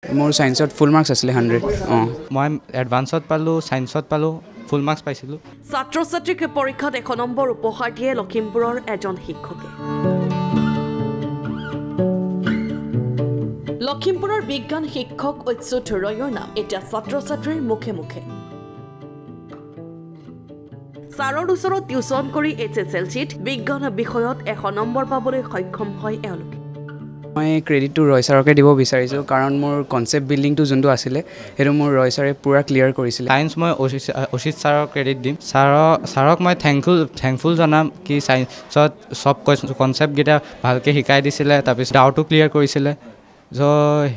মোৰ সায়েন্সত ফুল মাৰ্কছ আছিলে 100 মই এডভান্সত পালোঁ সায়েন্সত পালোঁ ফুল মাৰ্কছ পাইছিলোঁ ছাত্ৰ ছাত্ৰীক পৰীক্ষাত 1 নম্বৰ উপহাৰ দিয়ে লখিমপুৰৰ এজন শিক্ষকে লখিমপুৰৰ বিজ্ঞান শিক্ষক অচ্যুত ৰয়ৰ নাম এতিয়া ছাত্ৰ ছাত্ৰীৰ মুখে মুখে ছাৰৰ ওচৰত টিউচন কৰি HSLCত বিজ্ঞান বিষয়ত 100 নম্বৰ পাবলৈ সক্ষম হয় এওঁলোকে মই ক্ৰেডিটটো ৰয় ছাৰকে দিব বিচাৰিছোঁ কাৰণ মোৰ কনচেপ্ট বিল্ডিংটো যোনটো আছিলে সেইটো মোৰ ৰয় ছাৰে পুৰা ক্লিয়াৰ কৰিছিলে সায়েন্স মই অশিত ছাৰক ক্ৰেডিট দিম ছাৰক মই থেংকফুল জনাম কি সায়েন্সত চব কনচেপ্টকেইটা ভালকৈ শিকাই দিছিলে তাৰপিছত ডাউটো ক্লিয়াৰ কৰিছিলে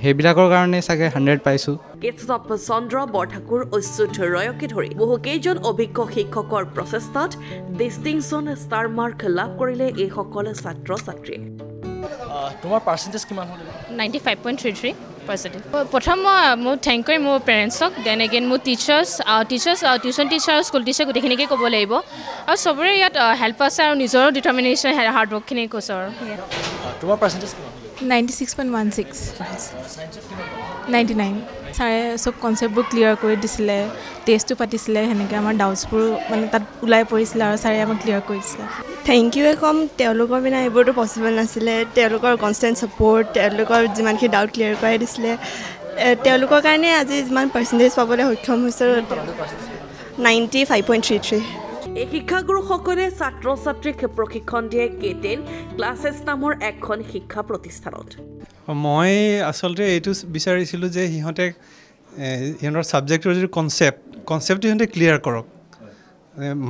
সেইবিলাকৰ কাৰণে চাগে 100 পাইছোঁ কেশৱ চন্দ্ৰ বৰঠাকুৰ অচ্যুত ৰয়কে ধৰি বহু কেইজন অভিজ্ঞ শিক্ষকৰ প্ৰচেষ্টাত ডিষ্টিংশ্যন ষ্টাৰ মাৰ্ক লাভ কৰিলে এই সকল ছাত্ৰ ছাত্ৰীয়ে তোমাৰ পাৰ্চেন্টেজ কিমান হ'ল 95.33% প্ৰথম মই থেংক কৰিম মোৰ পেৰেণ্টছক দেন এগেইন মোৰ teachers tuition teacher school teacher গোটেইখিনিকে ক'ব লাগিব আৰু চবৰে ইয়াত হেল্প আছে আৰু নিজৰো ডিটাৰমিনেশ্যন হাৰ্ডৱৰ্কখিনি কৈছোঁ আৰু তোমাৰ পাৰ্চেন্টেজ কিমান 96.16 99 ছাৰে চব কনচেপ্টবোৰ ক্লিয়াৰ কৰি দিছিলে টেষ্টটো পাতিছিলে সেনেকৈ আমাৰ ডাউটছবোৰ মানে তাত ওলাই পৰিছিলে আৰু ছাৰে আমাক ক্লিয়াৰ কৰি দিছিলে থেংক ইউ কম তেওঁলোকৰ বিনা এইবোৰতো পচিবল নাছিলে তেওঁলোকৰ কনষ্টেণ্ট ছাপোৰ্ট তেওঁলোকৰ যিমানখিনি ডাউট ক্লিয়াৰ কৰাই দিছিলে তেওঁলোকৰ কাৰণে আজি যিমান পাৰ্চেণ্টেজ পাবলৈ সক্ষম হৈছোঁ 95.33 এই শিক্ষাগুৰুসকলে ছাত্ৰ ছাত্ৰীক প্ৰশিক্ষণ দিয়ে K10 ক্লাছেছ নামৰ এখন শিক্ষা প্ৰতিষ্ঠানত মই আচলতে এইটো বিচাৰিছিলোঁ যে সিহঁতৰ ছাবজেক্টৰ যিটো কনচেপ্টটো সিহঁতে ক্লিয়াৰ কৰক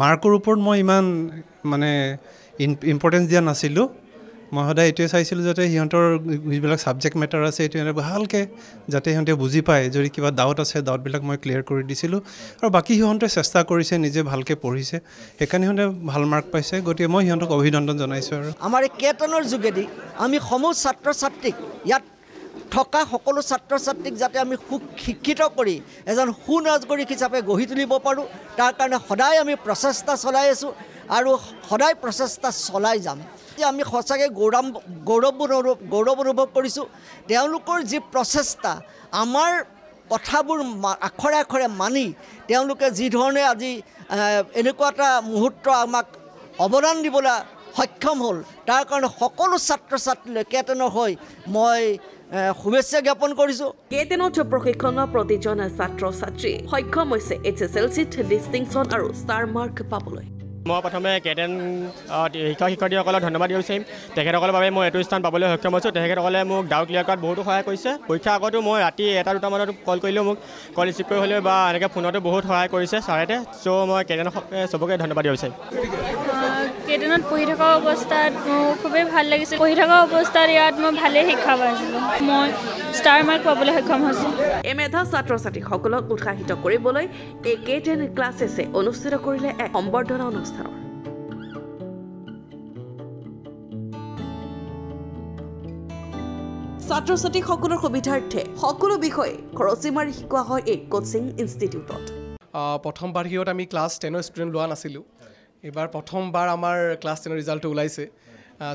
মাৰ্কৰ ওপৰত মই ইমান মানে ইম্পৰ্টেঞ্চ দিয়া নাছিলোঁ মই সদায় এইটোৱে চাইছিলোঁ যাতে সিহঁতৰ যিবিলাক ছাবজেক্ট মেটাৰ আছে এইটো সিহঁতে ভালকৈ যাতে সিহঁতে বুজি পায় যদি কিবা ডাউট আছে ডাউটবিলাক মই ক্লিয়াৰ কৰি দিছিলোঁ আৰু বাকী সিহঁতে চেষ্টা কৰিছে নিজে ভালকৈ পঢ়িছে সেইকাৰণে সিহঁতে ভাল মাৰ্ক পাইছে গতিকে মই সিহঁতক অভিনন্দন জনাইছোঁ আৰু আমাৰ এই K10ৰ যোগেদি আমি সমূহ ছাত্ৰ ছাত্ৰীক ইয়াত থকা সকলো ছাত্ৰ ছাত্ৰীক যাতে আমি শিক্ষিত কৰি এজন সুনাগৰিক হিচাপে গঢ়ি তুলিব পাৰোঁ তাৰ কাৰণে সদায় আমি প্ৰচেষ্টা চলাই আছোঁ আৰু সদায় প্ৰচেষ্টা চলাই যাম আমি সঁচাকৈ গৌৰৱ অনুভৱ কৰিছোঁ তেওঁলোকৰ যি প্ৰচেষ্টা আমাৰ কথাবোৰ আখৰে আখৰে মানি তেওঁলোকে যি ধৰণে আজি এনেকুৱা এটা মুহূৰ্ত আমাক অৱদান দিবলৈ সক্ষম হ'ল তাৰ কাৰণে সকলো ছাত্ৰ ছাত্ৰীলৈ K10ৰ হৈ মই শুভেচ্ছা জ্ঞাপন কৰিছোঁ K10ত প্ৰশিক্ষণৰ প্ৰতিজন ছাত্ৰ ছাত্ৰী সক্ষম হৈছে HSLCত ডিষ্টিংশ্যন আৰু ষ্টাৰ মাৰ্ক পাবলৈ মই প্ৰথমে K10 শিক্ষক-শিক্ষয়িত্ৰীসকলক ধন্যবাদ দিব বিচাৰিম তেখেতসকলৰ বাবে মই এইটো স্থান পাবলৈ সক্ষম হৈছোঁ তেখেতসকলে মোক ডাউট ক্লিয়াৰ কৰাত বহুতো সহায় কৰিছে পৰীক্ষা আগতো মই ৰাতি 1-2 মানত কল কৰিলেও মোক কল ৰিচিভ কৰি হ'লেও বা এনেকৈ ফোনতো বহুত সহায় কৰিছে ছাৰেতে চ' মই K10ক চবকে ধন্যবাদ দিব বিচাৰিম K10ত পঢ়ি থকা অৱস্থাত মোৰ খুবেই ভাল লাগিছিল পঢ়ি থকা অৱস্থাত ইয়াত মই ভালেই শিক্ষা পাইছিলোঁ মই ষ্টাৰ মাৰ্ক পাবলৈ সক্ষম হৈছোঁ এই মেধা ছাত্ৰ ছাত্ৰীসকলক উৎসাহিত কৰিবলৈ এই K10 ক্লাছেছে অনুষ্ঠিত কৰিলে এক সম্বৰ্ধনা অনুষ্ঠানৰ ছাত্ৰ ছাত্ৰীসকলৰ সুবিধাৰ্থে সকলো বিষয়ে খৰচী মাৰি শিকোৱা হয় এই কোচিং ইনষ্টিটিউটত প্ৰথম বাৰ্ষিকত আমি ক্লাছ 10ৰ ষ্টুডেণ্ট লোৱা নাছিলোঁ এবাৰ প্ৰথমবাৰ আমাৰ ক্লাছ 10ৰ ৰিজাল্টটো ওলাইছে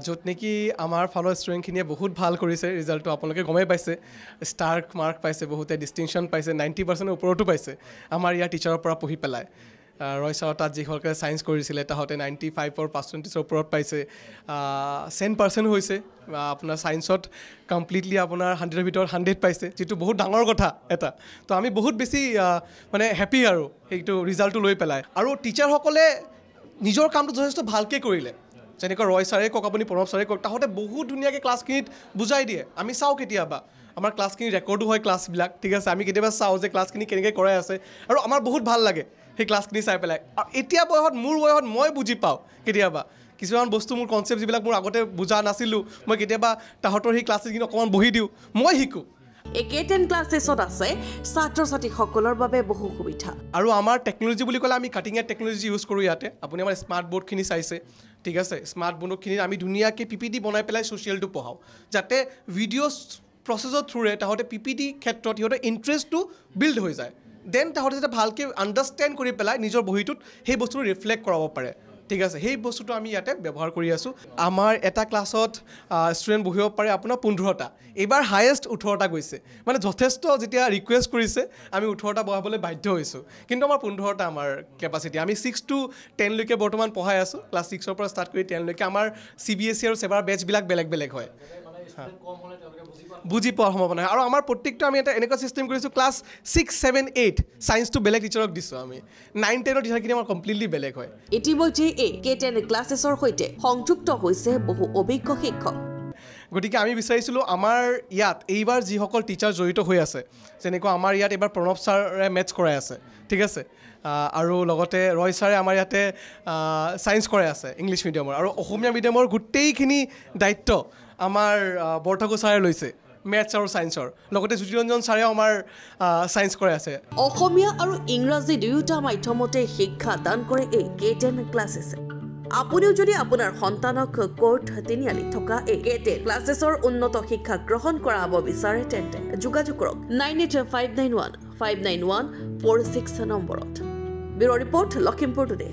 য'ত নেকি আমাৰ ফালৰ ষ্টুডেণ্টখিনিয়ে বহুত ভাল কৰিছে ৰিজাল্টটো আপোনালোকে গমেই পাইছে ষ্টাৰ মাৰ্ক পাইছে বহুতে ডিষ্টিংশ্যন পাইছে 90%ৰ ওপৰতো পাইছে আমাৰ ইয়াৰ টিচাৰৰ পৰা পঢ়ি পেলাই ৰয় ছাৰ তাত যিসকলে ছায়েন্স কৰিছিলে তাহঁতে 95% ওপৰত পাইছে 100% হৈছে আপোনাৰ ছায়েন্সত কমপ্লিটলি আপোনাৰ 100ৰ ভিতৰত 100 পাইছে যিটো বহুত ডাঙৰ কথা এটা তো আমি বহুত বেছি মানে হেপী আৰু সেইটো ৰিজাল্টটো লৈ পেলাই আৰু টিচাৰসকলে নিজৰ কামটো যথেষ্ট ভালকৈ কৰিলে যেনেকৈ ৰয় ছাৰে কওক আপুনি প্ৰণৱ ছাৰে কওক তাহঁতে বহুত ধুনীয়াকৈ ক্লাছখিনিত বুজাই দিয়ে আমি চাওঁ কেতিয়াবা আমাৰ ক্লাছখিনি ৰেকৰ্ডো হয় ক্লাছবিলাক ঠিক আছে আমি কেতিয়াবা চাওঁ যে ক্লাছখিনি কেনেকৈ কৰাই আছে আৰু আমাৰ বহুত ভাল লাগে সেই ক্লাছখিনি চাই পেলাই আৰু এতিয়া মোৰ বয়সত মই বুজি পাওঁ কেতিয়াবা কিছুমান বস্তু মোৰ কনচেপ্ট যিবিলাক মোৰ আগতে বুজা নাছিলোঁ মই কেতিয়াবা তাহঁতৰ সেই ক্লাছখিনি অকণমান বহি দিওঁ মই শিকোঁ এই K10 ক্লাছেছত আছে ছাত্ৰ ছাত্ৰীসকলৰ বাবে বহু সুবিধা আৰু আমাৰ টেকন'লজি বুলি ক'লে আমি কাটিং এড টেকন'লজি ইউজ কৰোঁ ইয়াতে আপুনি আমাৰ স্মাৰ্ট বৰ্ডখিনি চাইছে ঠিক আছে স্মাৰ্ট বৰ্ডখিনি আমি ধুনীয়াকৈ PPT বনাই পেলাই ছ'চিয়েলটো পঢ়াওঁ যাতে ভিডিঅ' প্ৰচেছৰ থ্ৰুৰে তাহঁতে PPT ক্ষেত্ৰত সিহঁতৰ ইণ্টাৰেষ্টটো বিল্ড হৈ যায় দেন তাহঁতে যাতে ভালকৈ আণ্ডাৰষ্টেণ্ড কৰি পেলাই নিজৰ বহীটোত সেই বস্তুটো ৰিফ্লেক্ট কৰাব পাৰে ঠিক আছে সেই বস্তুটো আমি ইয়াতে ব্যৱহাৰ কৰি আছোঁ আমাৰ এটা ক্লাছত ষ্টুডেণ্ট বহিব পাৰে আপোনাৰ 15টা এইবাৰ হায়েষ্ট 18টা গৈছে মানে যথেষ্ট যেতিয়া ৰিকুৱেষ্ট কৰিছে আমি 18টা বহাবলৈ বাধ্য হৈছোঁ কিন্তু আমাৰ 15টা আমাৰ কেপাচিটি আমি 6 to 10 লৈকে বৰ্তমান পঢ়াই আছোঁ ক্লাছ 6 ৰ পৰা ষ্টাৰ্ট কৰি 10 লৈকে আমাৰ CBSE আৰু সেবাৰ বেচবিলাক বেলেগ বেলেগ হয় বুজি পোৱাৰ সম্ভাৱনা আৰু আমাৰ প্ৰত্যেকটো আমি এটা এনেকুৱা চিষ্টেম কৰিছোঁ ক্লাছ 6, 7, 8 ছায়েন্সটো বেলেগ টিচাৰক দিছোঁ আমি 9, 10ৰ টিচাৰখিনি আমাৰ কমপ্লিটলি বেলেগ হয় ইতিমধ্যে এই K10 ক্লাছেছৰ সৈতে সংযুক্ত হৈছে বহু অভিজ্ঞ শিক্ষক গতিকে আমি বিচাৰিছিলোঁ আমাৰ ইয়াত এইবাৰ যিসকল টিচাৰ জড়িত হৈ আছে যেনেকুৱা আমাৰ ইয়াত এইবাৰ প্ৰণৱ ছাৰে মেথছ কৰাই আছে ঠিক আছে আৰু লগতে ৰয় ছাৰে আমাৰ ইয়াতে ছায়েন্স কৰাই আছে ইংলিছ মিডিয়ামৰ আৰু অসমীয়া মিডিয়ামৰ গোটেইখিনি দায়িত্ব আমাৰ বৰঠাকুৰ ছাৰে লৈছে মেথছ আৰু ছায়েন্সৰ লগতে জ্যোতিৰঞ্জন ছাৰেও আমাৰ ছায়েন্স কৰাই আছে অসমীয়া আৰু ইংৰাজী দুয়োটা মাধ্যমতে শিক্ষা দান কৰে এই K10 ক্লাছেছে আপুনিও যদি আপোনাৰ সন্তানক কোৰ্ট তিনিআলিত থকা এই K10 ক্লাছেছৰ উন্নত শিক্ষা গ্ৰহণ কৰাব বিচাৰে তেন্তে যোগাযোগ কৰক 9859159146 নম্বৰত ব্যুৰ ৰিপৰ্ট লখিমপুৰ টুডে